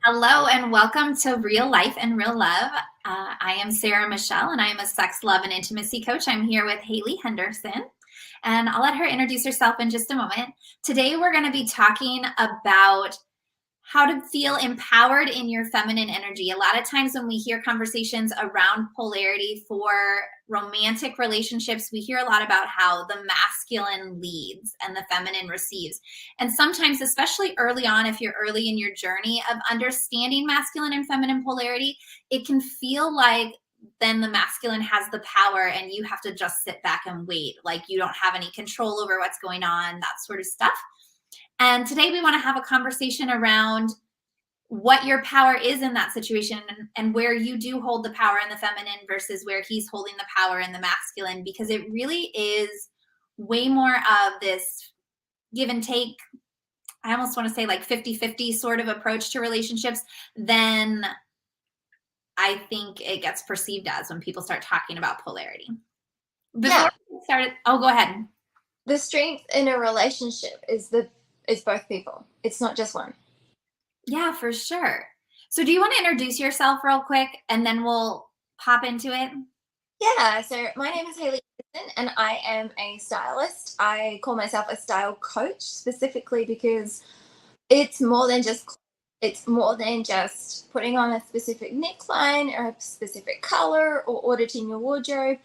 Hello and welcome to Real Life and Real Love. I am Sarah Michelle and I am a sex, love, and intimacy coach. I'm here with Hayley Henderson and I'll let her introduce herself in just a moment. Today we're going to be talking about how to feel empowered in your feminine energy. A lot of times when we hear conversations around polarity for romantic relationships, we hear a lot about how the masculine leads and the feminine receives. And sometimes, especially early on, if you're early in your journey of understanding masculine and feminine polarity, it can feel like then the masculine has the power and you have to just sit back and wait, like you don't have any control over what's going on, that sort of stuff. And today we want to have a conversation around what your power is in that situation and where you do hold the power in the feminine versus where he's holding the power in the masculine, because it really is way more of this give and take. I almost want to say like 50-50 sort of approach to relationships than I think it gets perceived as when people start talking about polarity. Before Yeah, we started, oh, go ahead. the strength in a relationship is both people. It's not just one. Yeah, for sure. So do you want to introduce yourself real quick and then we'll pop into it? Yeah, so my name is Hayley Henderson and I am a stylist. I call myself a style coach specifically because it's more than just putting on a specific neckline or a specific color or auditing your wardrobe.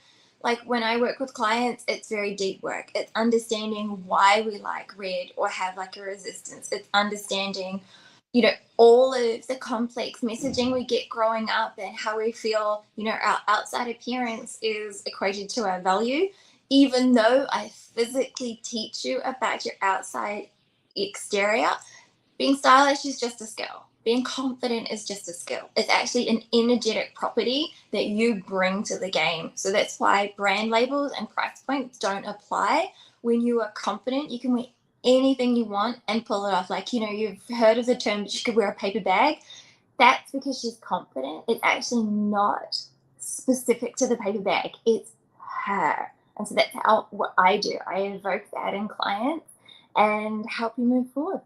Like when I work with clients, it's very deep work. It's understanding why we like red or have like a resistance. It's understanding, all of the complex messaging we get growing up and how we feel, our outside appearance is equated to our value. Even though I physically teach you about your outside exterior, being stylish is just a skill. Being confident is just a skill. It's actually an energetic property that you bring to the game. So that's why brand labels and price points don't apply. When you are confident, you can wear anything you want and pull it off. Like, you've heard of the term that you could wear a paper bag. That's because she's confident. It's actually not specific to the paper bag. It's her. And so that's what I do. I invoke that in clients and help you move forward.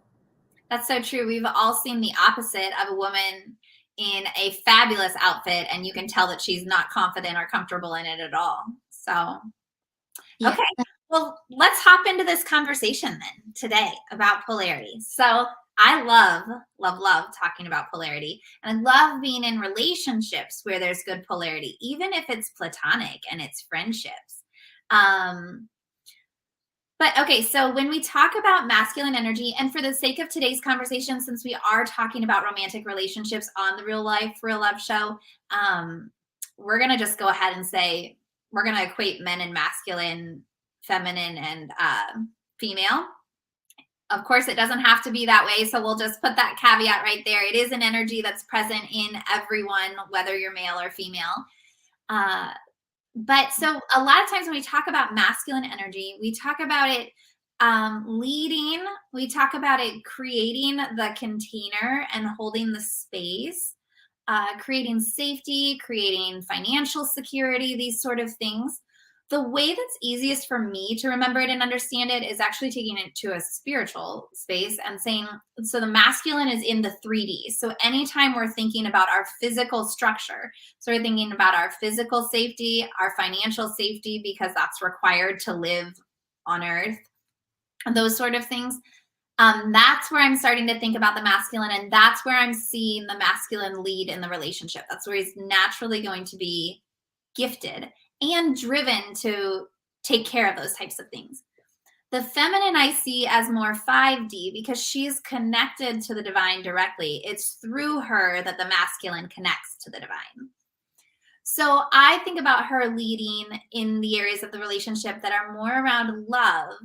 That's so true. We've all seen the opposite of a woman in a fabulous outfit, and you can tell that she's not confident or comfortable in it at all. So, Yeah. okay. Well, let's hop into this conversation then today about polarity. So, I love talking about polarity. And I love being in relationships where there's good polarity, even if it's platonic and it's friendships. Um, But okay, so when we talk about masculine energy, and for the sake of today's conversation, since we are talking about romantic relationships on the Real Life, Real Love show, we're going to just go ahead and say we're going to equate men and masculine, feminine, and female. Of course, it doesn't have to be that way. So we'll just put that caveat right there. It is an energy that's present in everyone, whether you're male or female. But so a lot of times when we talk about masculine energy, we talk about it leading, we talk about it creating the container and holding the space, creating safety, creating financial security, these sort of things. The way that's easiest for me to remember it and understand it is actually taking it to a spiritual space and saying, so the masculine is in the 3D. So anytime we're thinking about our physical structure, so we're thinking about our physical safety, our financial safety, because that's required to live on earth, and those sort of things. That's where I'm starting to think about the masculine, and that's where I'm seeing the masculine lead in the relationship. That's where he's naturally going to be gifted and driven to take care of those types of things. The feminine I see as more 5D because she's connected to the divine directly. It's through her that the masculine connects to the divine. So I think about her leading in the areas of the relationship that are more around love,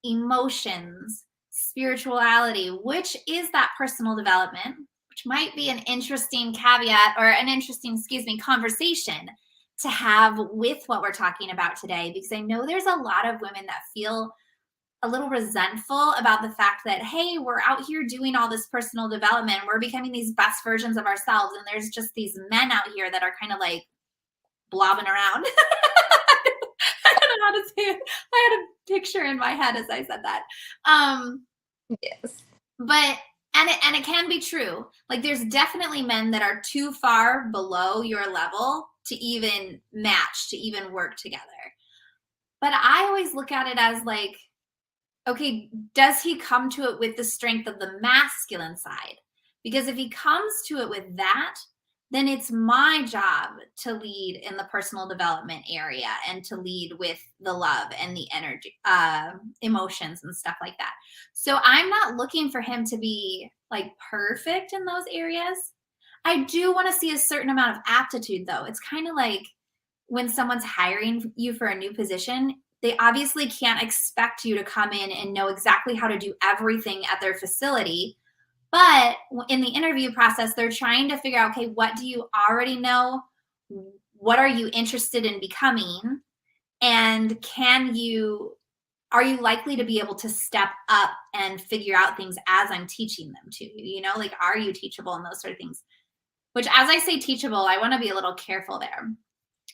emotions, spirituality, which is that personal development, which might be an interesting caveat or an interesting, conversation to have with what we're talking about today, because I know there's a lot of women that feel a little resentful about the fact that, hey, we're out here doing all this personal development, we're becoming these best versions of ourselves, and there's just these men out here that are kind of like blobbing around. I don't know how to say it. I had a picture in my head as I said that. Yes. But And it can be true. Like there's definitely men that are too far below your level to even match, to even work together. But I always look at it as like, okay, does he come to it with the strength of the masculine side? Because if he comes to it with that, then it's my job to lead in the personal development area and to lead with the love and the energy, emotions and stuff like that. So I'm not looking for him to be like perfect in those areas. I do want to see a certain amount of aptitude, though. It's kind of like when someone's hiring you for a new position, they obviously can't expect you to come in and know exactly how to do everything at their facility. But in the interview process, they're trying to figure out, okay, what do you already know? What are you interested in becoming? And are you likely to be able to step up and figure out things as I'm teaching them to you? You know, like, are you teachable and those sort of things? Which, as I say teachable, I want to be a little careful there.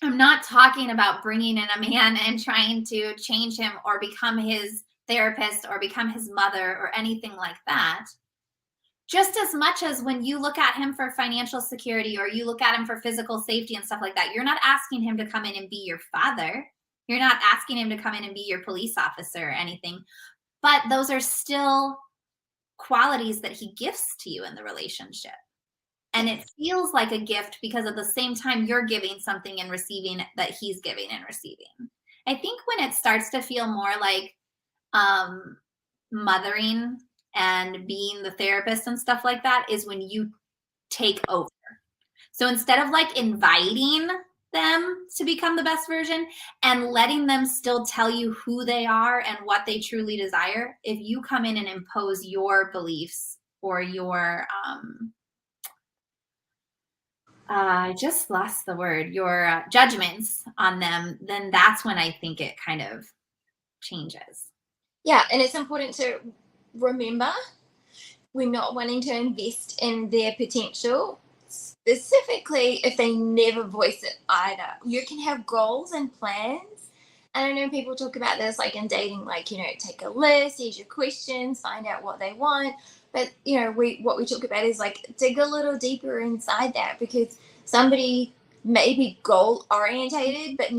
I'm not talking about bringing in a man and trying to change him or become his therapist or become his mother or anything like that. Just as much as when you look at him for financial security or you look at him for physical safety and stuff like that, you're not asking him to come in and be your father. You're not asking him to come in and be your police officer or anything. But those are still qualities that he gifts to you in the relationship. And it feels like a gift because at the same time you're giving something and receiving that he's giving and receiving. I think when it starts to feel more like um, mothering and being the therapist and stuff like that is when you take over. So instead of like inviting them to become the best version and letting them still tell you who they are and what they truly desire, if you come in and impose your beliefs or your I just lost the word, your judgments on them, then that's when I think it kind of changes. Yeah, and it's important to remember we're not wanting to invest in their potential, specifically if they never voice it either. You can have goals and plans. And I know people talk about this like in dating, like, take a list, here's your questions, find out what they want. But what we talk about is like dig a little deeper inside that, because somebody may be goal orientated but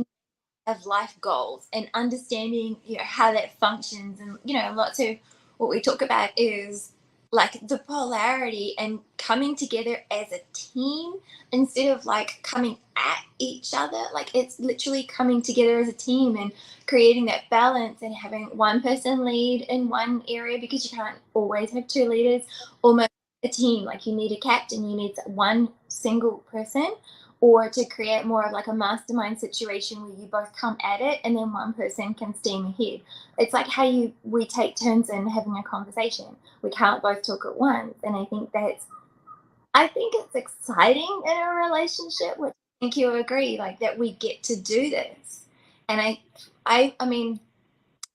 have life goals, and understanding how that functions. And lots of what we talk about is like the polarity and coming together as a team instead of like coming at each other. Like it's literally coming together as a team and creating that balance and having one person lead in one area, because you can't always have two leaders. Almost a team, like you need a captain, you need one single person, or to create more of like a mastermind situation where you both come at it and then one person can steam ahead. It's like how we take turns in having a conversation. We can't both talk at once. And I think it's exciting in a relationship, which I think you'll agree, like that we get to do this. And I mean,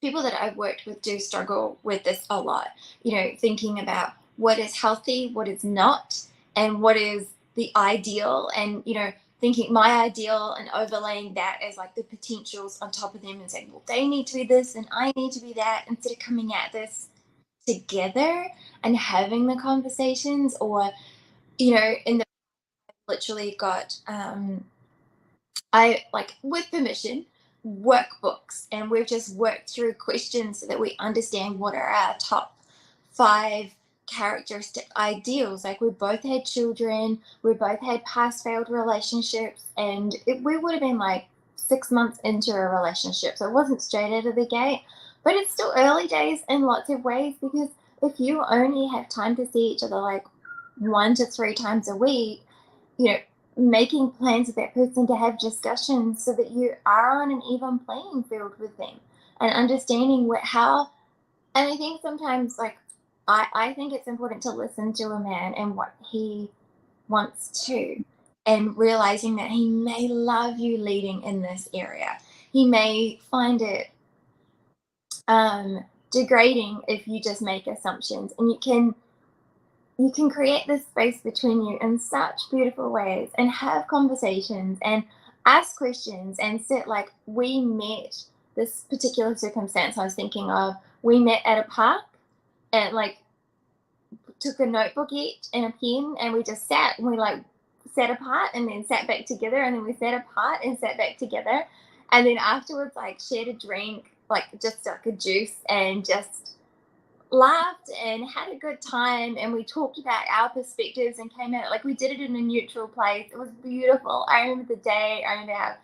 people that I've worked with do struggle with this a lot, thinking about what is healthy, what is not, and what is the ideal. And, thinking my ideal and overlaying that as like the potentials on top of them and saying, well, they need to be this and I need to be that, instead of coming at this together and having the conversations. Or, in the literally got I like, with permission, workbooks, and we've just worked through questions so that we understand what are our top 5 characteristic ideals. Like we both had children, we both had past failed relationships, and we would have been like 6 months into a relationship, so it wasn't straight out of the gate, but it's still early days in lots of ways, because if you only have time to see each other like 1 to 3 times a week, you know, making plans with that person to have discussions so that you are on an even playing field with them, and understanding how. And I think sometimes, like, I think it's important to listen to a man and what he wants to, and realizing that he may love you leading in this area. He may find it degrading if you just make assumptions, and you can create this space between you in such beautiful ways, and have conversations and ask questions and sit like, we met this particular circumstance I was thinking of. We met at a park, and like took a notebook each and a pen, and we just sat and we like sat apart and then sat back together, and then we sat apart and sat back together, and then afterwards like shared a drink, like just like a juice, and just laughed and had a good time, and we talked about our perspectives and came out like we did it in a neutral place. It was beautiful. I remember the day. I remember how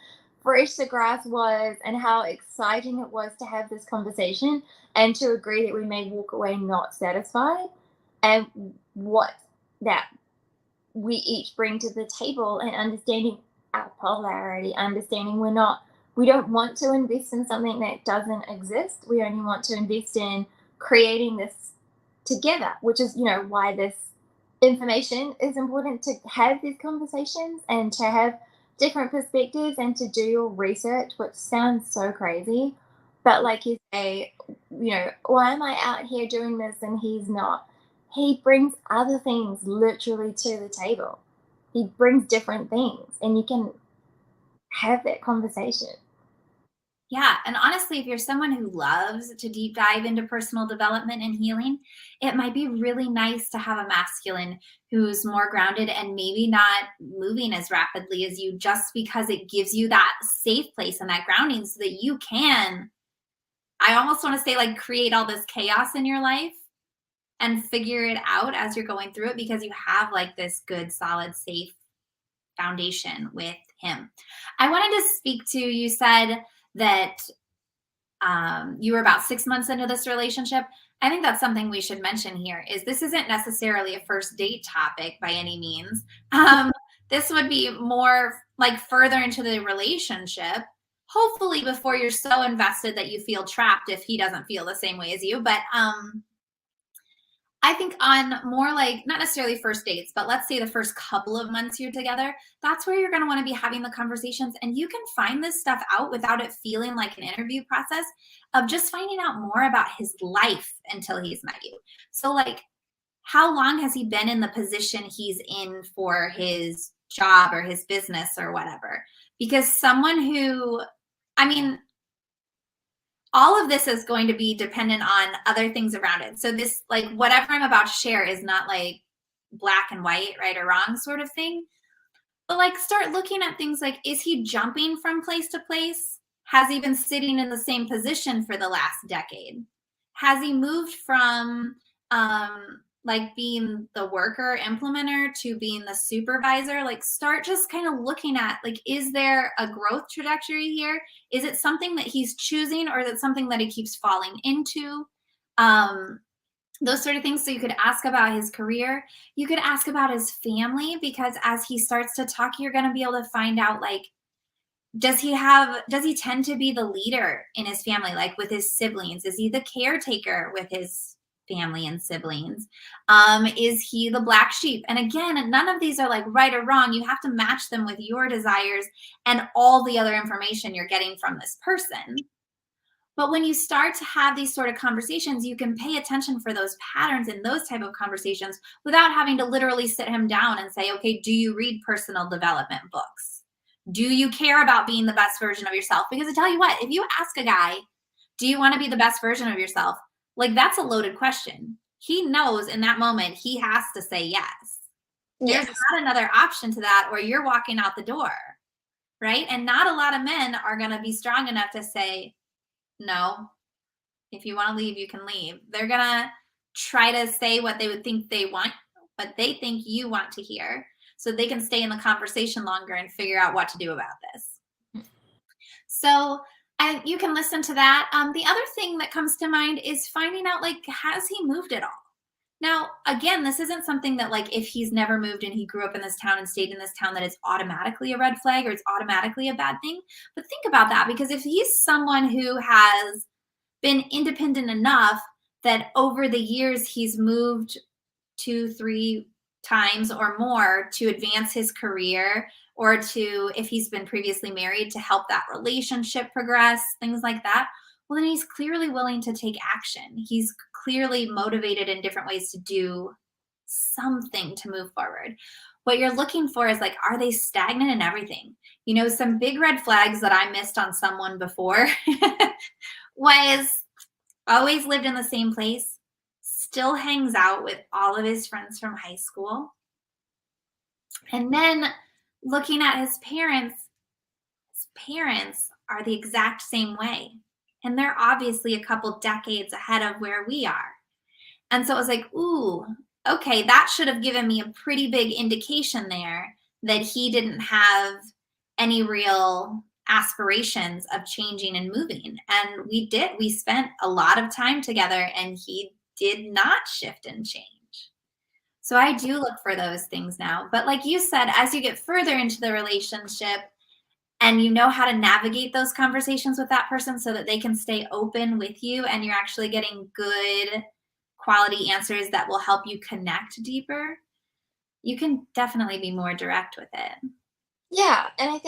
fresh the grass was and how exciting it was to have this conversation and to agree that we may walk away not satisfied, and what that we each bring to the table, and understanding our polarity, understanding we don't want to invest in something that doesn't exist. We only want to invest in creating this together, which is, why this information is important, to have these conversations and to have different perspectives and to do your research, which sounds so crazy. But like you say, why am I out here doing this and he's not? He brings other things literally to the table. He brings different things, and you can have that conversation. Yeah. And honestly, if you're someone who loves to deep dive into personal development and healing, it might be really nice to have a masculine who's more grounded and maybe not moving as rapidly as you, just because it gives you that safe place and that grounding so that you can, I almost want to say, like, create all this chaos in your life and figure it out as you're going through it, because you have like this good, solid, safe foundation with him. I wanted to speak to, you said that you were about 6 months into this relationship. I think that's something we should mention here, is this isn't necessarily a first date topic by any means. This would be more like further into the relationship, hopefully before you're so invested that you feel trapped if he doesn't feel the same way as you. But I think on more like, not necessarily first dates, but let's say the first couple of months you're together, that's where you're going to want to be having the conversations. And you can find this stuff out without it feeling like an interview process, of just finding out more about his life until he's met you. So like, how long has he been in the position he's in for his job or his business or whatever? Because someone who, I mean, all of this is going to be dependent on other things around it. So this, like, whatever I'm about to share is not like black and white, right or wrong sort of thing. But like, start looking at things like, is he jumping from place to place? Has he been sitting in the same position for the last decade? Has he moved from like being the worker implementer to being the supervisor? Like, start just kind of looking at, like, is there a growth trajectory here? Is it something that he's choosing, or is it something that he keeps falling into? Those sort of things. So you could ask about his career. You could ask about his family, because as he starts to talk, you're going to be able to find out, like, does he tend to be the leader in his family, like with his siblings? Is he the caretaker with his family and siblings? Is he the black sheep? And again, none of these are like right or wrong. You have to match them with your desires and all the other information you're getting from this person. But when you start to have these sort of conversations, you can pay attention for those patterns in those type of conversations without having to literally sit him down and say, okay, do you read personal development books? Do you care about being the best version of yourself? Because I tell you what, if you ask a guy, do you want to be the best version of yourself? Like, that's a loaded question. He knows in that moment he has to say yes. There's not another option to that, or you're walking out the door, right? And not a lot of men are going to be strong enough to say, no, if you want to leave, you can leave. They're going to try to say what they would think they want, what they think you want to hear, so they can stay in the conversation longer and figure out what to do about this. So you can listen to that. The other thing that comes to mind is finding out, like, has he moved at all? Now, again, this isn't something that, like, if he's never moved and he grew up in this town and stayed in this town, that it's automatically a red flag or it's automatically a bad thing. But think about that, because if he's someone who has been independent enough that over the years he's moved 2-3 times or more to advance his career, or to, if he's been previously married, to help that relationship progress, things like that, well, then he's clearly willing to take action. He's clearly motivated in different ways to do something to move forward. What you're looking for is, like, are they stagnant in everything? Some big red flags that I missed on someone before was always lived in the same place, still hangs out with all of his friends from high school. And then looking at his parents are the exact same way. And they're obviously a couple decades ahead of where we are. And so it was like, ooh, okay, that should have given me a pretty big indication there that he didn't have any real aspirations of changing and moving. And we did. We spent a lot of time together and he did not shift and change. So I do look for those things now. But like you said, as you get further into the relationship and you know how to navigate those conversations with that person so that they can stay open with you and you're actually getting good quality answers that will help you connect deeper, you can definitely be more direct with it. Yeah, and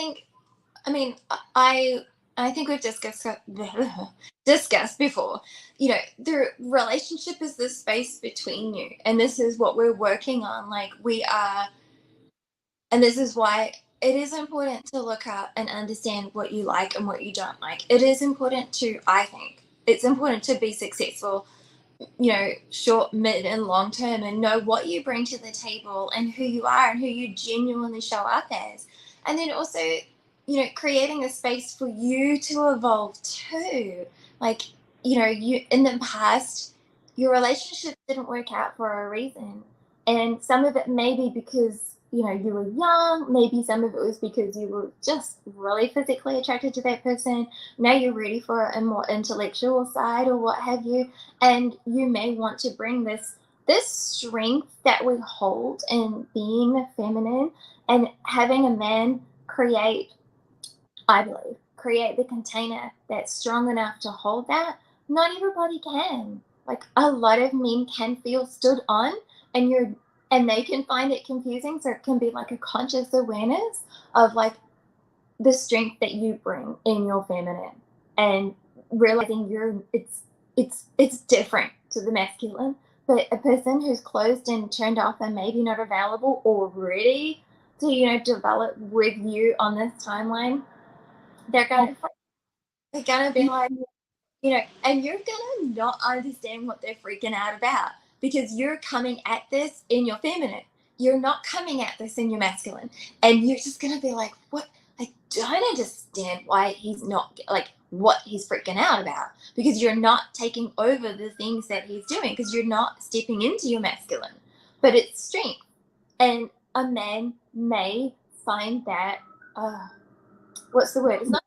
I mean, I think we've discussed discussed before. You know, the relationship is the space between you, and this is what we're working on. Like we are, and this is why it is important to look up and understand what you like and what you don't like. It is important to, I think, it's important to be successful, you know, short, mid, and long term, and know what you bring to the table and who you are and who you genuinely show up as. And then also, you know, creating a space for you to evolve too. Like, you know, you in the past, your relationship didn't work out for a reason. And some of it may be because, you know, you were young, maybe some of it was because you were just really physically attracted to that person. Now you're ready for a more intellectual side or what have you, and you may want to bring this strength that we hold in being feminine and having a man create, I believe, create the container that's strong enough to hold that. Not everybody can. Like a lot of men can feel stood on, and you're and they can find it confusing, so it can be like a conscious awareness of like the strength that you bring in your feminine, and realizing you're it's different to the masculine. But a person who's closed and turned off and maybe not available or ready to, you know, develop with you on this timeline, they're gonna be like, you know, and you're gonna not understand what they're freaking out about because you're coming at this in your feminine. You're not coming at this in your masculine. And you're just gonna be like, what? I don't understand why he's not like what he's freaking out about, because you're not taking over the things that he's doing, because you're not stepping into your masculine. But it's strength. And a man may find that, what's the word? It's not,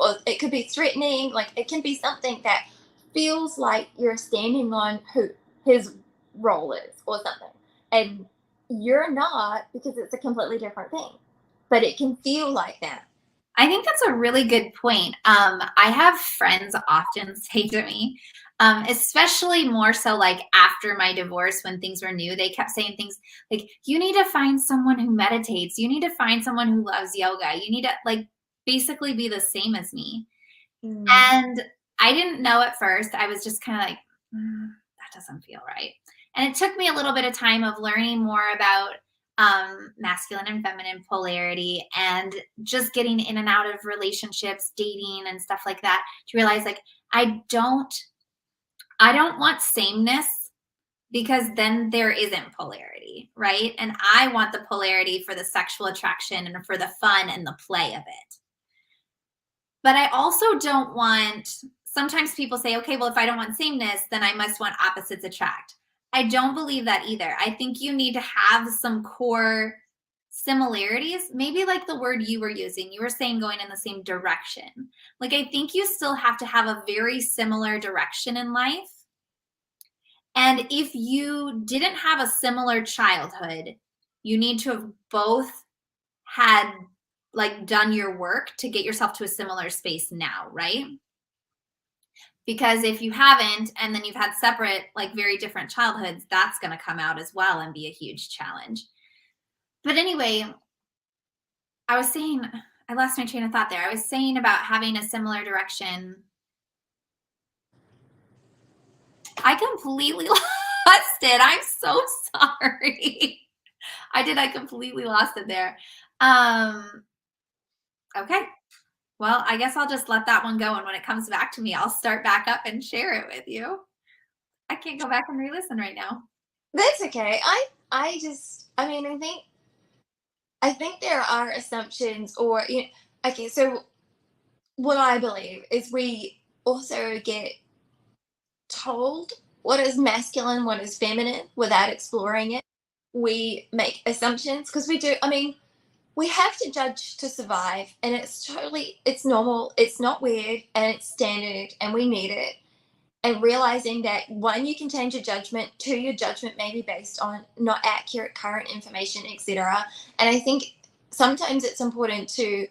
or it could be threatening. Like it can be something that feels like you're standing on who his role is or something, and you're not, because it's a completely different thing. But it can feel like that. I think that's a really good point. I have friends often say to me, especially more so like after my divorce when things were new, they kept saying things like, you need to find someone who meditates. You need to find someone who loves yoga. You need to like basically be the same as me. Mm. And I didn't know at first. I was just kind of like, that doesn't feel right. And it took me a little bit of time of learning more about masculine and feminine polarity and just getting in and out of relationships, dating and stuff like that to realize like I don't want sameness because then there isn't polarity, right? And I want the polarity for the sexual attraction and for the fun and the play of it. But I also don't want, sometimes people say, okay, well, if I don't want sameness, then I must want opposites attract. I don't believe that either. I think you need to have some core similarities, maybe like the word you were using. You were saying going in the same direction. Like, I think you still have to have a very similar direction in life. And if you didn't have a similar childhood, you need to have both had like done your work to get yourself to a similar space now, right? Because if you haven't and then you've had separate like very different childhoods, that's going to come out as well and be a huge challenge. But anyway, I was saying, I lost my train of thought there. I was saying about having a similar direction. I completely lost it. I'm so sorry. I completely lost it there. Okay. Well, I guess I'll just let that one go. And when it comes back to me, I'll start back up and share it with you. I can't go back and re-listen right now. That's okay. I mean, I think there are assumptions, or okay. So what I believe is we also get told what is masculine, what is feminine, without exploring it. We make assumptions because we do. I mean, we have to judge to survive, and it's normal, it's not weird, and it's standard, and we need it. And realizing that, one, you can change your judgment, two, your judgment may be based on not accurate current information, etc. And I think sometimes it's important to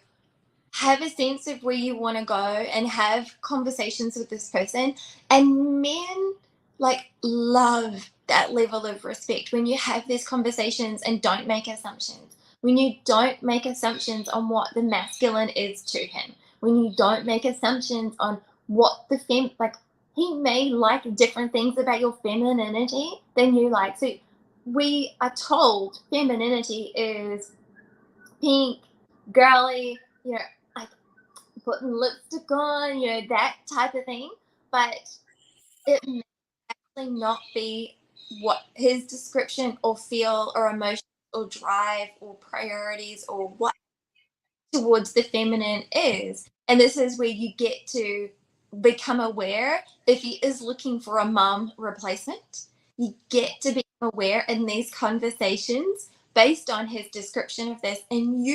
have a sense of where you want to go and have conversations with this person. And men like love that level of respect when you have these conversations and don't make assumptions. When you don't make assumptions on what the masculine is to him. When you don't make assumptions on what the like, he may like different things about your femininity than you like. So we are told femininity is pink, girly, like putting lipstick on, that type of thing. But it may actually not be what his description or feel or emotion or drive or priorities or what towards the feminine is. And this is where you get to become aware if he is looking for a mum replacement. You get to become aware in these conversations based on his description of this. And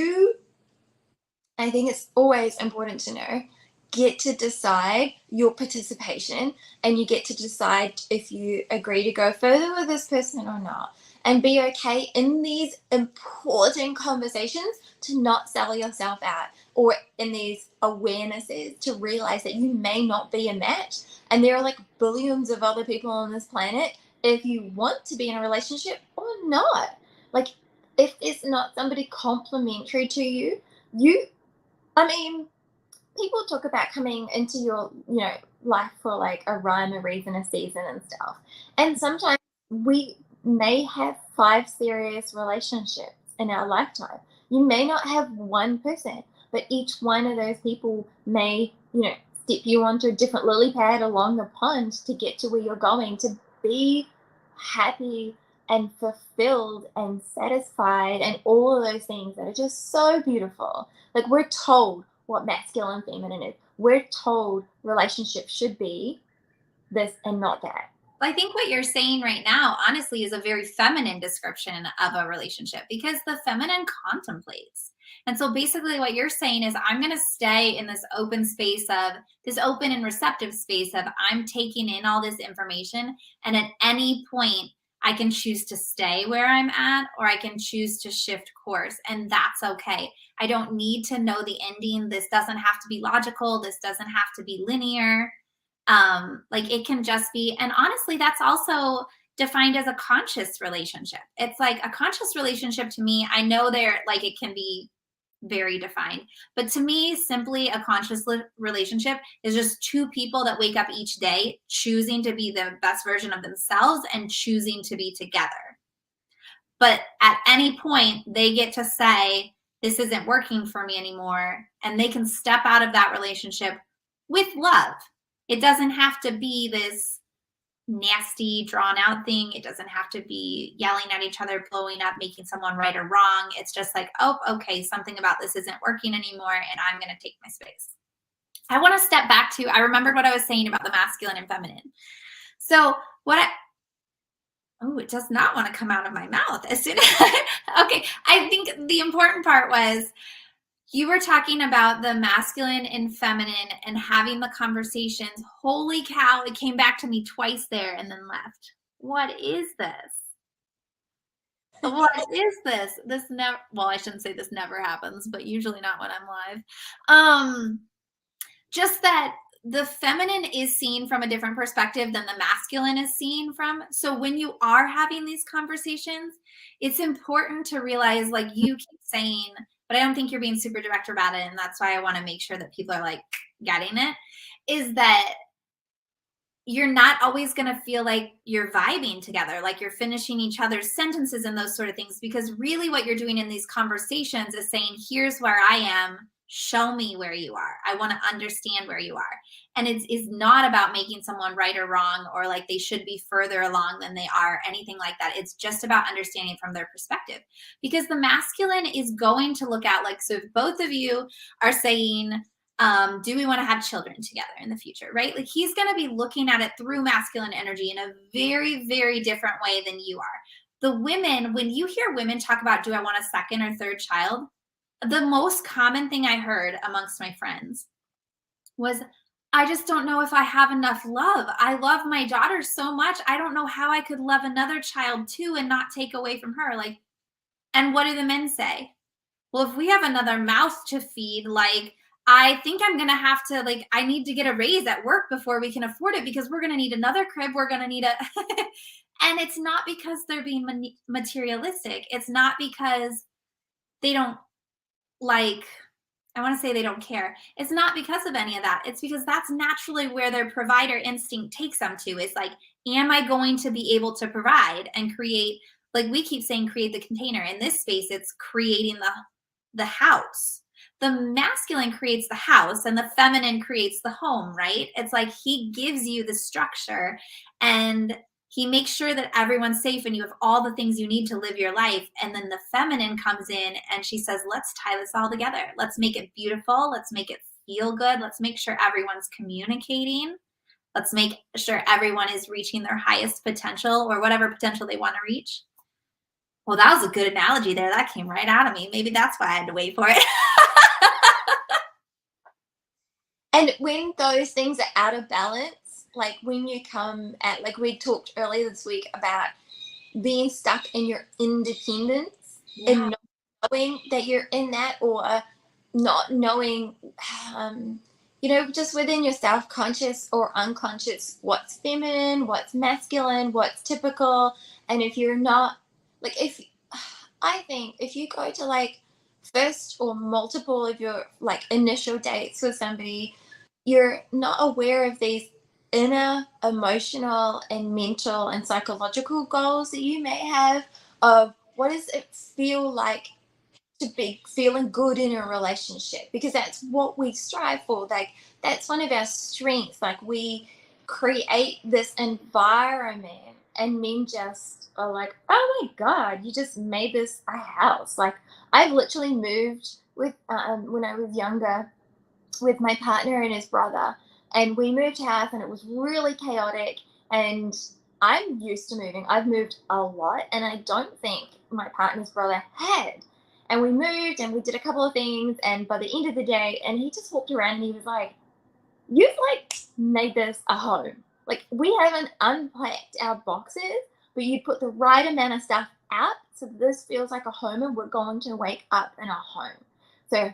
I think it's always important to know, get to decide your participation, and you get to decide if you agree to go further with this person or not. And be okay in these important conversations to not sell yourself out, or in these awarenesses to realize that you may not be a match. And there are like billions of other people on this planet if you want to be in a relationship or not. Like, if it's not somebody complimentary to you, you I mean, people talk about coming into your, life for like a rhyme, a reason, a season and stuff. And sometimes we may have five serious relationships in our lifetime. You may not have one person, but each one of those people may, step you onto a different lily pad along the pond to get to where you're going to be happy and fulfilled and satisfied and all of those things that are just so beautiful. Like, we're told what masculine and feminine is. We're told relationships should be this and not that. I think what you're saying right now, honestly, is a very feminine description of a relationship because the feminine contemplates. And so basically, what you're saying is, I'm going to stay in this open space of this open and receptive space of I'm taking in all this information. And at any point, I can choose to stay where I'm at or I can choose to shift course. And that's okay. I don't need to know the ending. This doesn't have to be logical. This doesn't have to be linear. Like, it can just be, and honestly, that's also defined as a conscious relationship. It's like a conscious relationship to me. I know there, like, it can be very defined, but to me, simply a conscious relationship is just two people that wake up each day choosing to be the best version of themselves and choosing to be together. But at any point, they get to say, this isn't working for me anymore. And they can step out of that relationship with love. It doesn't have to be this nasty, drawn out thing. It doesn't have to be yelling at each other, blowing up, making someone right or wrong. It's just like, oh, okay, something about this isn't working anymore, and I'm going to take my space. I want to step back to, I remembered what I was saying about the masculine and feminine. So, oh, it does not want to come out of my mouth as soon as, okay, I think the important part was, you were talking about the masculine and feminine and having the conversations. Holy cow, it came back to me twice there and then left. What is this? What is this? This never, well, I shouldn't say this never happens, but usually not when I'm live. Just that the feminine is seen from a different perspective than the masculine is seen from. So when you are having these conversations, it's important to realize, like you keep saying, but I don't think you're being super direct about it. And that's why I want to make sure that people are like getting it, is that you're not always going to feel like you're vibing together, like you're finishing each other's sentences and those sort of things. Because really what you're doing in these conversations is saying, here's where I am, Show me where you are. I want to understand where you are. And it's not about making someone right or wrong, or like they should be further along than they are, anything like that. It's just about understanding from their perspective. Because the masculine is going to look at, like, so if both of you are saying, do we want to have children together in the future, right? Like, he's going to be looking at it through masculine energy in a very, very different way than you are. The women, when you hear women talk about, do I want a second or third child? The most common thing I heard amongst my friends was, I just don't know if I have enough love. I love my daughter so much. I don't know how I could love another child too and not take away from her. Like, and what do the men say? Well, if we have another mouth to feed, like, I think I'm going to have to, like, I need to get a raise at work before we can afford it, because we're going to need another crib. We're going to need a, and it's not because they're being materialistic. It's not because they don't, like, I want to say they don't care. It's not because of any of that. It's because that's naturally where their provider instinct takes them to, is like, am I going to be able to provide and create, like we keep saying, create the container. In this space, it's creating the house. The masculine creates the house and the feminine creates the home, right? It's like he gives you the structure, and he makes sure that everyone's safe and you have all the things you need to live your life. And then the feminine comes in and she says, let's tie this all together. Let's make it beautiful. Let's make it feel good. Let's make sure everyone's communicating. Let's make sure everyone is reaching their highest potential, or whatever potential they want to reach. Well, that was a good analogy there. That came right out of me. Maybe that's why I had to wait for it. And when those things are out of balance, like when you come at, like we talked earlier this week about being stuck in your independence, Yeah. and not knowing that you're in that, or not knowing, just within your self-conscious or unconscious, what's feminine, what's masculine, what's typical. And if you're not, like, if I think if you go to like first or multiple of your like initial dates with somebody, you're not aware of these inner emotional and mental and psychological goals that you may have, of what does it feel like to be feeling good in a relationship, because that's what we strive for. Like, that's one of our strengths. Like, we create this environment, and men just are like, oh my god, you just made this a house. Like, I've literally moved with when I was younger with my partner and his brother, and we moved house and it was really chaotic. And I'm used to moving. I've moved a lot, and I don't think my partner's brother had. And we moved and we did a couple of things, and by the end of the day, and he just walked around and he was like, you've like made this a home. Like, we haven't unpacked our boxes, but you put the right amount of stuff out, so this feels like a home, and we're going to wake up in a home. So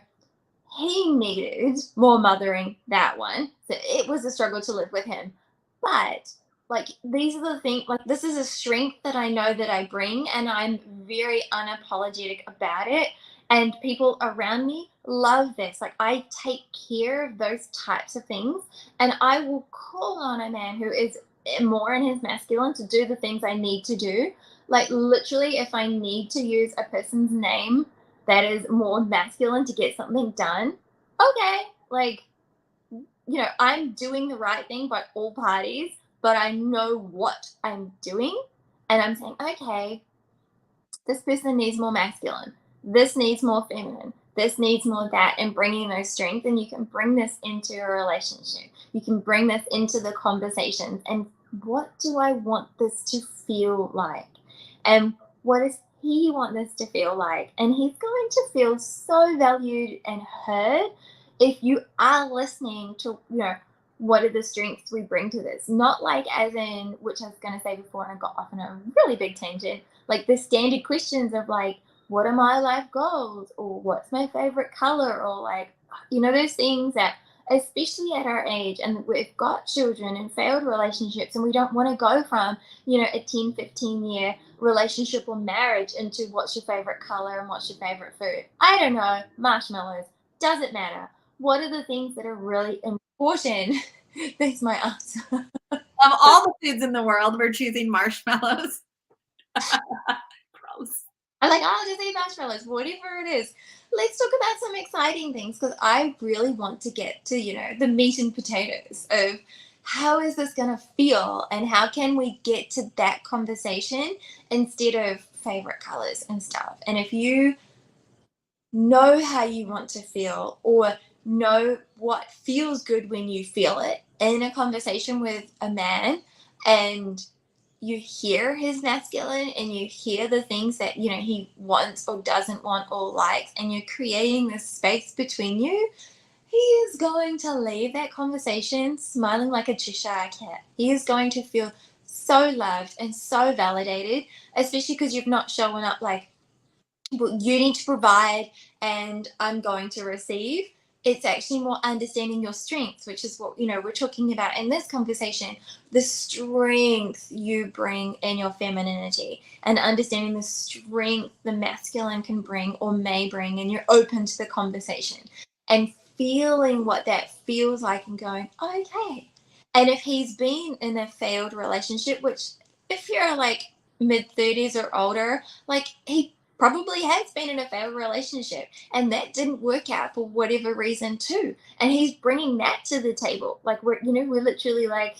he needed more mothering, that one. So it was a struggle to live with him. But like, these are the things, like, this is a strength that I know that I bring, and I'm very unapologetic about it. And people around me love this. Like, I take care of those types of things, and I will call on a man who is more in his masculine to do the things I need to do. Like, literally, if I need to use a person's name that is more masculine to get something done, okay, like, I'm doing the right thing by all parties, but I know what I'm doing. And I'm saying, okay, this person needs more masculine. This needs more feminine. This needs more that, and bringing those strengths. And you can bring this into a relationship. You can bring this into the conversations. And what do I want this to feel like? And what does he want this to feel like? And he's going to feel so valued and heard if you are listening to, what are the strengths we bring to this? Not like, as in, which I was going to say before and I got off on a really big tangent, like the standard questions of like, what are my life goals? Or what's my favorite color? Or like, those things that, especially at our age, and we've got children and failed relationships, and we don't want to go from, a 10, 15-year relationship or marriage into what's your favorite color and what's your favorite food. I don't know, marshmallows, doesn't matter. What are the things that are really important? That's my answer. Of all the foods in the world, we're choosing marshmallows. Gross. I'm like, oh, just eat marshmallows, whatever it is. Let's talk about some exciting things because I really want to get to, the meat and potatoes of how is this going to feel and how can we get to that conversation instead of favorite colors and stuff. And if you know how you want to feel or know what feels good when you feel it in a conversation with a man, and you hear his masculine and you hear the things that he wants or doesn't want or likes, and you're creating this space between you, he is going to leave that conversation smiling like a Cheshire cat. He is going to feel so loved and so validated, especially because you've not shown up like, well, you need to provide and I'm going to receive. It's actually more understanding your strengths, which is what we're talking about in this conversation. The strength you bring in your femininity and understanding the strength the masculine can bring or may bring, and you're open to the conversation and feeling what that feels like and going, okay. And if he's been in a failed relationship, which if you're like mid-30s or older, like he probably has been in a failed relationship and that didn't work out for whatever reason too, and he's bringing that to the table. Like we're literally like,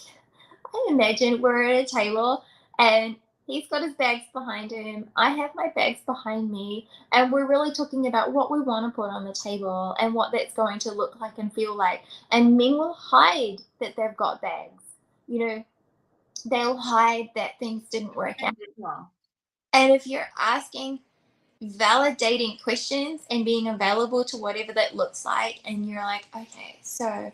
I imagine we're at a table and he's got his bags behind him, I have my bags behind me, and we're really talking about what we want to put on the table and what that's going to look like and feel like. And men will hide that they've got bags, you know they'll hide that things didn't work out. Well, And if you're asking validating questions and being available to whatever that looks like, and you're like, okay, so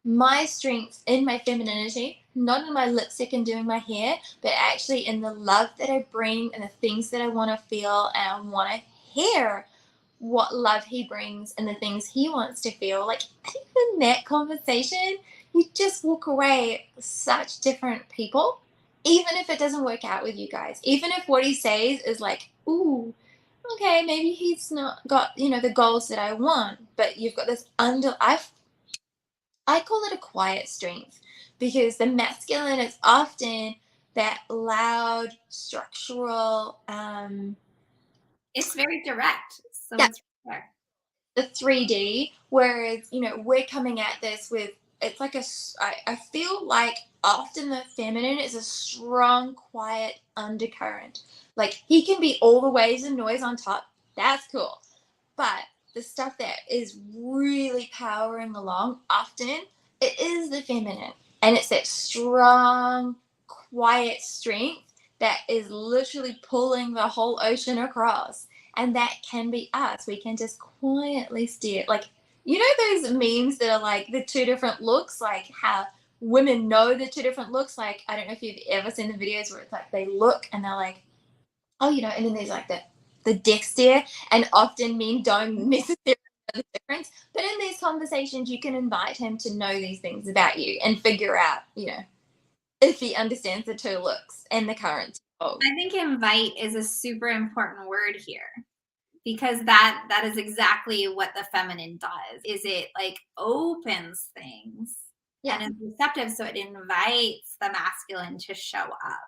my strengths in my femininity, not in my lipstick and doing my hair, but actually in the love that I bring and the things that I want to feel, and I want to hear what love he brings and the things he wants to feel. Like, even that conversation, you just walk away such different people, even if it doesn't work out with you guys, even if what he says is like, ooh, okay, maybe he's not got, the goals that I want, but you've got this I call it a quiet strength, because the masculine is often that loud, structural, it's very direct. So yeah, it's there. the 3D, whereas, we're coming at this with, it's like I feel like often the feminine is a strong, quiet undercurrent. Like, he can be all the waves and noise on top. That's cool. But the stuff that is really powering along, often it is the feminine. And it's that strong, quiet strength that is literally pulling the whole ocean across. And that can be us. We can just quietly steer. Like, those memes that are like the two different looks, like how women know the two different looks. Like, I don't know if you've ever seen the videos where it's like they look and they're like, oh, and then there's like the deck stare, and often men don't necessarily know the difference. But in these conversations, you can invite him to know these things about you and figure out, if he understands the two looks and the current. Oh, I think invite is a super important word here, because that is exactly what the feminine does. Is it like opens things yeah, and is receptive, so it invites the masculine to show up.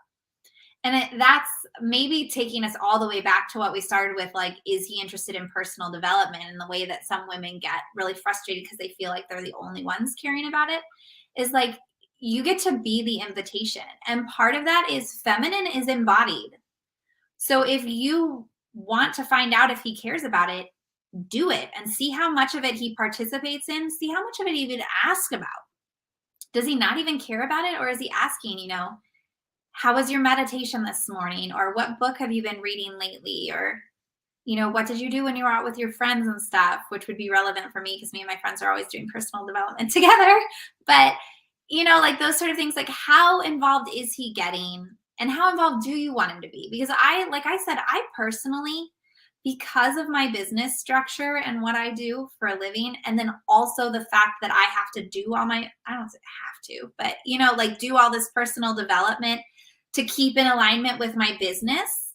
And that's maybe taking us all the way back to what we started with, like, is he interested in personal development? And the way that some women get really frustrated because they feel like they're the only ones caring about it is like, you get to be the invitation. And part of that is feminine is embodied. So if you want to find out if he cares about it, do it and see how much of it he participates in. See how much of it he even asks about. Does he not even care about it? Or is he asking, how was your meditation this morning? Or what book have you been reading lately? Or, what did you do when you were out with your friends and stuff, which would be relevant for me because me and my friends are always doing personal development together. But, like those sort of things, like how involved is he getting and how involved do you want him to be? Because like I said, I personally, because of my business structure and what I do for a living, and then also the fact that I have to do all my, I don't have to, but, like do all this personal development to keep in alignment with my business.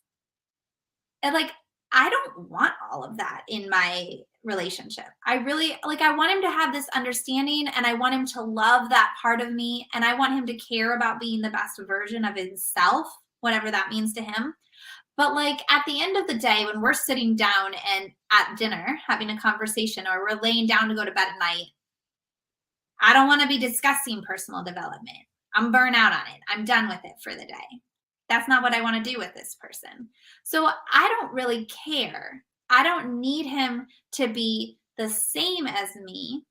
And like, I don't want all of that in my relationship. I really I want him to have this understanding, and I want him to love that part of me, and I want him to care about being the best version of himself, whatever that means to him. But like at the end of the day, when we're sitting down and at dinner having a conversation, or we're laying down to go to bed at night, I don't want to be discussing personal development. I'm burnt out on it. I'm done with it for the day. That's not what I want to do with this person. So I don't really care. I don't need him to be the same as me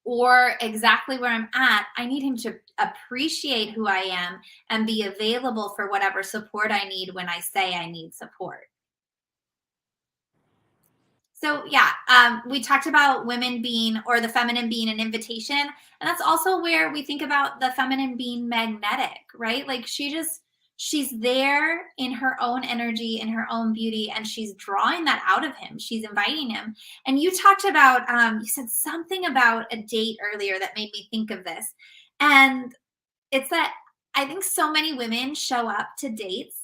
or exactly where I'm at. I need him to appreciate who I am and be available for whatever support I need when I say I need support. So yeah, we talked about women being, or the feminine being, an invitation, and that's also where we think about the feminine being magnetic, right? Like she's there in her own energy, in her own beauty, and she's drawing that out of him. She's inviting him. And you talked about, you said something about a date earlier that made me think of this, and it's that I think so many women show up to dates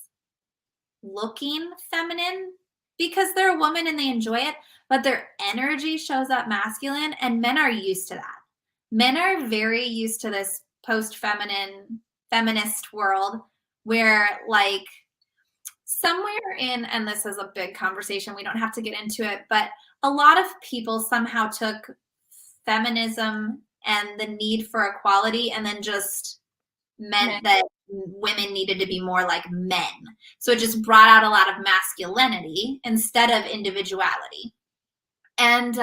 looking feminine because they're a woman and they enjoy it, but their energy shows up masculine, and men are used to that. Men are very used to this post-feminine feminist world where like somewhere in, and this is a big conversation, we don't have to get into it, but a lot of people somehow took feminism and the need for equality and then just meant that women needed to be more like men. So it just brought out a lot of masculinity instead of individuality. And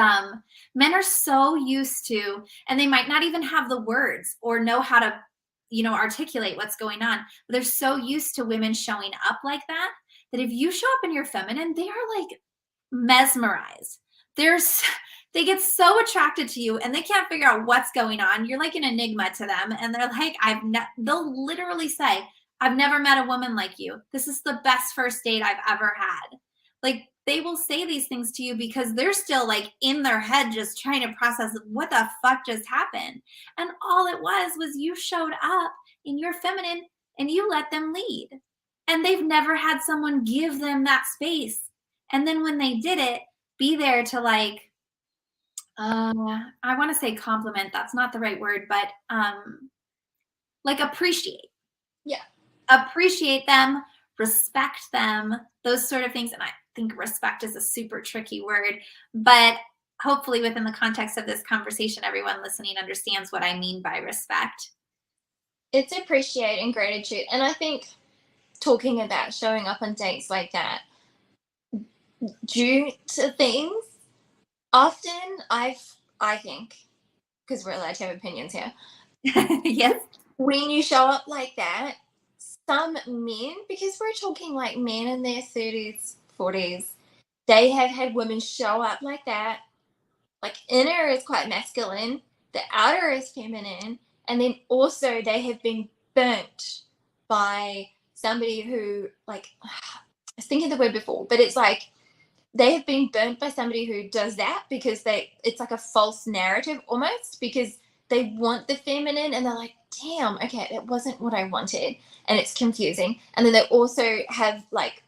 men are so used to, and they might not even have the words or know how to, articulate what's going on. But they're so used to women showing up like that, that if you show up in your feminine, they are like mesmerized. They get so attracted to you and they can't figure out what's going on. You're like an enigma to them. And they're like, they'll literally say, I've never met a woman like you. This is the best first date I've ever had. Like they will say these things to you because they're still like in their head, just trying to process what the fuck just happened. And all it was you showed up in your feminine and you let them lead. And they've never had someone give them that space. And then when they did it, be there to like, I want to say compliment. That's not the right word, but like appreciate. Yeah. Appreciate them, respect them, those sort of things. And I think respect is a super tricky word, but hopefully within the context of this conversation, everyone listening understands what I mean by respect. It's appreciate and gratitude. And I think talking about showing up on dates like that, due to things, often I think, because we're allowed to have opinions here, Yes. when you show up like that, some men, because we're talking like men in their 30s, 40s, they have had women show up like that. Like inner is quite masculine, the outer is feminine, and then also they have been burnt by somebody who, like, I was thinking the word before, but it's like they have been burnt by somebody who does that because it's like a false narrative almost, because they want the feminine and they're like, damn, okay, that wasn't what I wanted, and it's confusing. And then they also have like,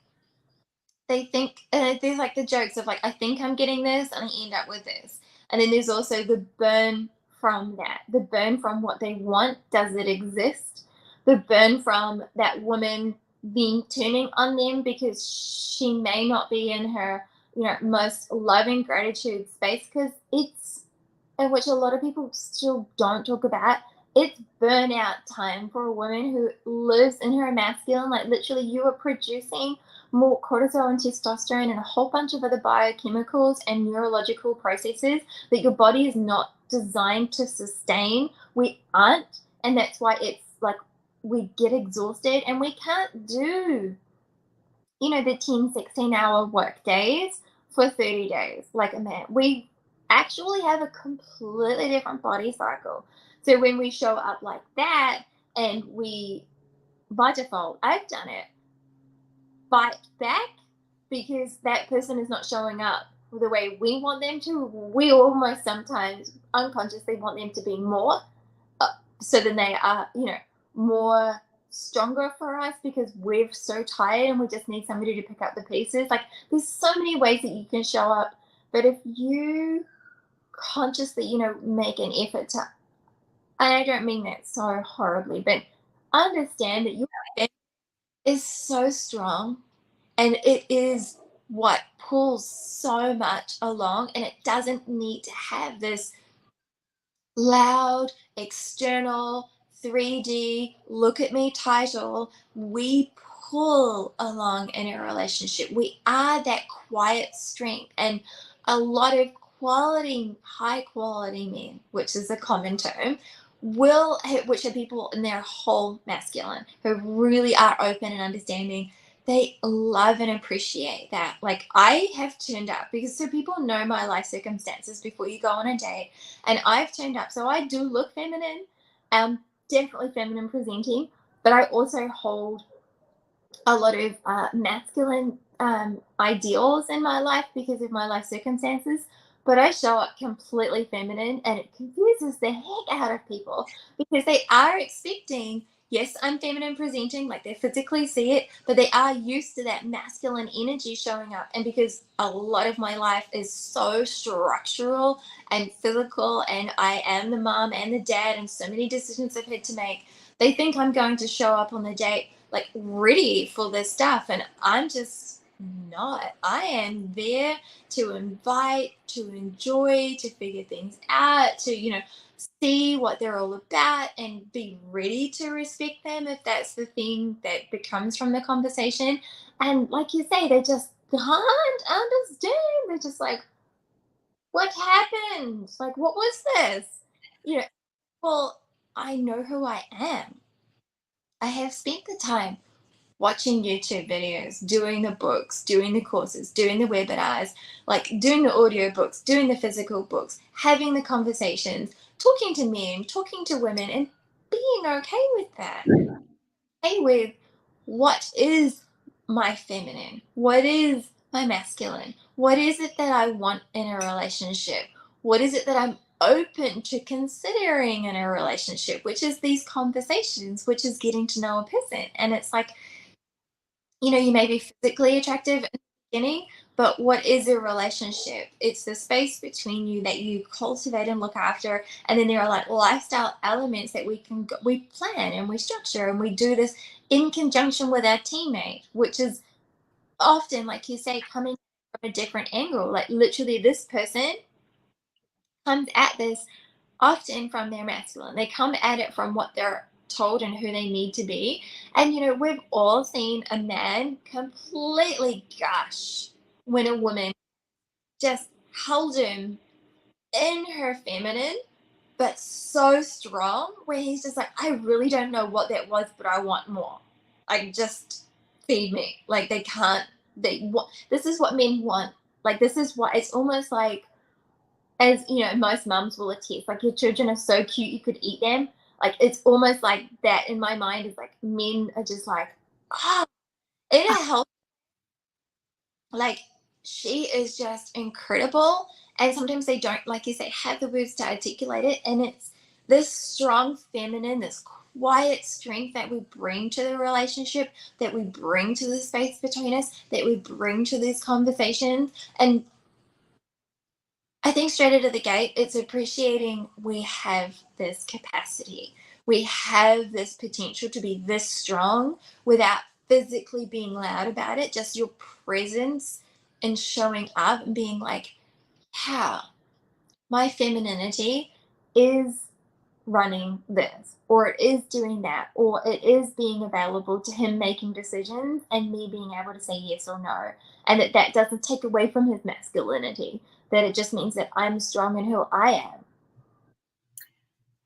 they think, there's like the jokes of like, I think I'm getting this and I end up with this. And then there's also the burn from that, the burn from what they want. Does it exist? The burn from that woman being turning on them because she may not be in her, most loving gratitude space, because it's, and which a lot of people still don't talk about, it's burnout time for a woman who lives in her masculine. Like literally, you are producing more cortisol and testosterone and a whole bunch of other biochemicals and neurological processes that your body is not designed to sustain. We aren't, and that's why it's like we get exhausted and we can't do, the 10, 16-hour work days for 30 days like a man. We actually have a completely different body cycle. So when we show up like that and we, by default, I've done it, fight back because that person is not showing up the way we want them to. We almost sometimes unconsciously want them to be more, so then they are, more stronger for us because we're so tired and we just need somebody to pick up the pieces. Like there's so many ways that you can show up, but if you consciously, make an effort to, and I don't mean that so horribly, but understand that your is so strong And it is what pulls so much along, and it doesn't need to have this loud, external, 3D, look at me title. We pull along in a relationship. We are that quiet strength. And a lot of quality, high quality men, which is a common term, which are people in their whole masculine, who really are open and understanding. They love and appreciate that. Like, I have turned up because so people know my life circumstances before you go on a date, and I've turned up. So I do look feminine, definitely feminine presenting, but I also hold a lot of masculine ideals in my life because of my life circumstances. But I show up completely feminine, and it confuses the heck out of people because they are expecting, yes, I'm feminine presenting, like they physically see it, but they are used to that masculine energy showing up. And because a lot of my life is so structural and physical, and I am the mom and the dad, and so many decisions I've had to make, they think I'm going to show up on the date like ready for this stuff, and I'm just not. I am there to invite, to enjoy, to figure things out, to see what they're all about and be ready to respect them if that's the thing that becomes from the conversation. And like you say, they just can't understand. They're just like, what happened? Like, what was this? you know well, I know who I am. I have spent the time watching YouTube videos, doing the books, doing the courses, doing the webinars, like doing the audio books, doing the physical books, having the conversations, talking to men, talking to women, and being okay with that. Okay with what is my feminine? What is my masculine? What is it that I want in a relationship? What is it that I'm open to considering in a relationship? Which is these conversations, which is getting to know a person. And it's like, you may be physically attractive in the beginning, but what is a relationship? It's the space between you that you cultivate and look after. And then there are like lifestyle elements that we plan and we structure, and we do this in conjunction with our teammate, which is often, like you say, coming from a different angle. Like, literally, this person comes at this often from their masculine. They come at it from what they're told and who they need to be. And we've all seen a man completely gush when a woman just held him in her feminine, but so strong, where he's just like, I really don't know what that was, but I want more. Like, just feed me. Like, they can't. This is what men want. Like, this is what it's almost like, as most mums will attest, like, your children are so cute you could eat them. Like, it's almost like that in my mind, is like men are just like, oh, in a health, like, she is just incredible. And sometimes they don't, like you say, have the words to articulate it. And it's this strong feminine, this quiet strength that we bring to the relationship, that we bring to the space between us, that we bring to these conversations. And I think straight out of the gate, it's appreciating we have this capacity. We have this potential to be this strong without physically being loud about it. Just your presence and showing up and being like, how my femininity is running this, or it is doing that, or it is being available to him making decisions and me being able to say yes or no. And that doesn't take away from his masculinity, that it just means that I'm strong in who I am.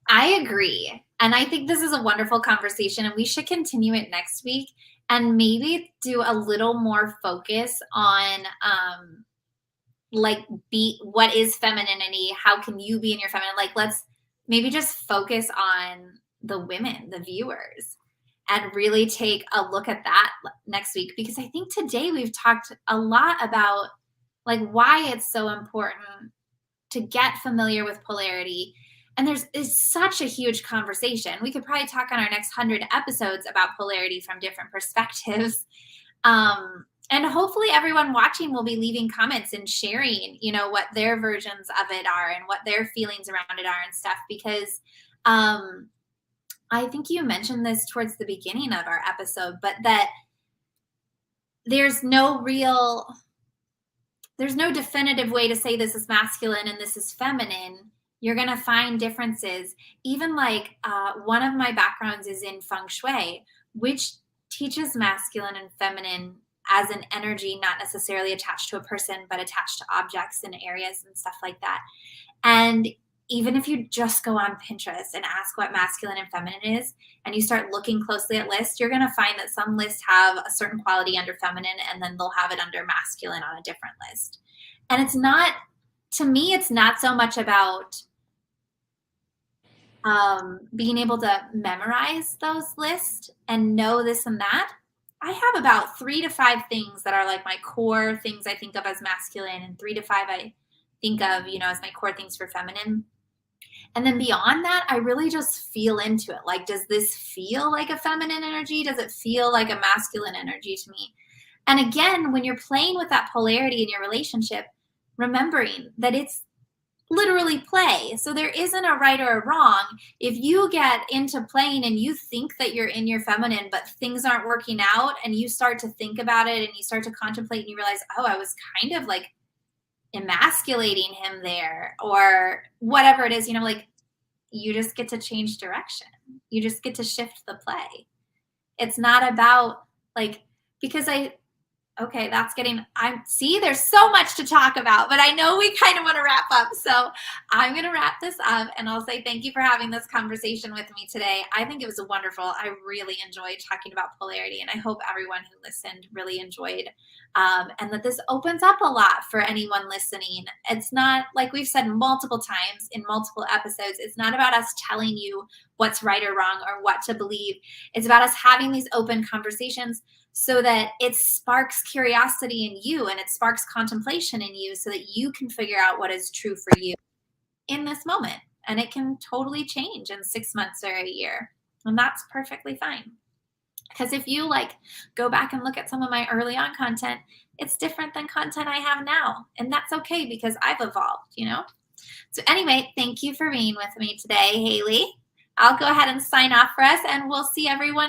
I agree. And I think this is a wonderful conversation, and we should continue it next week and maybe do a little more focus on like be what is femininity, how can you be in your feminine, like let's maybe just focus on the women, the viewers, and really take a look at that next week, because I think today we've talked a lot about like why it's so important to get familiar with polarity. And there's is such a huge conversation. We could probably talk on our next 100 episodes about polarity from different perspectives. And hopefully everyone watching will be leaving comments and sharing, what their versions of it are and what their feelings around it are and stuff. Because I think you mentioned this towards the beginning of our episode, but that there's no definitive way to say this is masculine and this is feminine. You're going to find differences. Even like one of my backgrounds is in feng shui, which teaches masculine and feminine as an energy, not necessarily attached to a person, but attached to objects and areas and stuff like that. And even if you just go on Pinterest and ask what masculine and feminine is, and you start looking closely at lists, you're going to find that some lists have a certain quality under feminine, and then they'll have it under masculine on a different list. And it's not, to me, it's not so much about being able to memorize those lists and know this and that. I have about 3 to 5 things that are like my core things I think of as masculine, and 3 to 5 I think of, as my core things for feminine. And then beyond that, I really just feel into it. Like, does this feel like a feminine energy? Does it feel like a masculine energy to me? And again, when you're playing with that polarity in your relationship, remembering that it's literally play. So there isn't a right or a wrong. If you get into playing and you think that you're in your feminine, but things aren't working out, and you start to think about it and you start to contemplate and you realize, oh, I was kind of like emasculating him there, or whatever it is, like, you just get to change direction. You just get to shift the play. It's not about like, because okay, see, there's so much to talk about, but I know we kind of want to wrap up. So I'm going to wrap this up, and I'll say thank you for having this conversation with me today. I think it was wonderful. I really enjoyed talking about polarity, and I hope everyone who listened really enjoyed, and that this opens up a lot for anyone listening. It's not, like we've said multiple times in multiple episodes, it's not about us telling you what's right or wrong or what to believe. It's about us having these open conversations so that it sparks curiosity in you, and it sparks contemplation in you, so that you can figure out what is true for you in this moment. And it can totally change in 6 months or a year. And that's perfectly fine. Because if you go back and look at some of my early on content, it's different than content I have now. And that's okay, because I've evolved, So anyway, thank you for being with me today, Hayley. I'll go ahead and sign off for us, and we'll see everyone